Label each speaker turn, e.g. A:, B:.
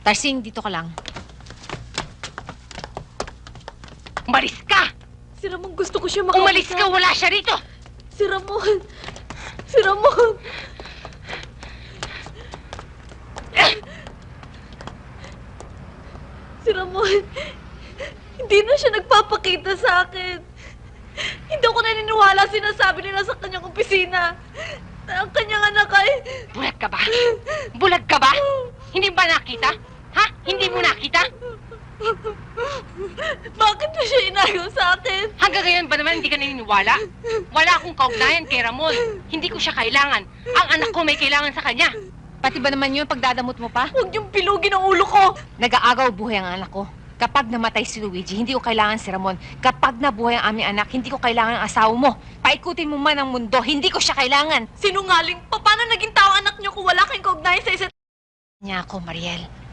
A: Tarsing, dito ka lang.
B: Umalis ka!
C: Si Ramon, gusto ko siya makausap.
B: Umalis ka! Wala siya rito!
C: Si Ramon! Si Ramon! Si Ramon, hindi na siya nagpapakita sa akin. Hindi ako naniniwala sinasabi nila sa kanyang opisina. Na ang kanyang anak ay...
B: Bulag ka ba? Bulag ka ba? Hindi ba nakita? Ha? Hindi mo nakita?
C: Bakit mo siya inayaw sa akin?
B: Hanggang ngayon ba naman hindi ka naniniwala? Wala akong kaugnayan kay Ramon. Hindi ko siya kailangan. Ang anak ko may kailangan sa kanya.
A: Pati ba naman yun pagdadamot mo pa?
C: Huwag niyong pilugin ang ulo ko!
A: Nag-aagaw buhay ang anak ko. Kapag namatay si Luigi, hindi ko kailangan si Ramon. Kapag nabuhay ang aming anak, hindi ko kailangan ang asawa mo. Paikutin mo man ang mundo, hindi ko siya kailangan.
C: Sinungaling! Paano naging tao anak niyo kung wala kayong kaugnayan sa isa't...
A: Niya ako, Mariel.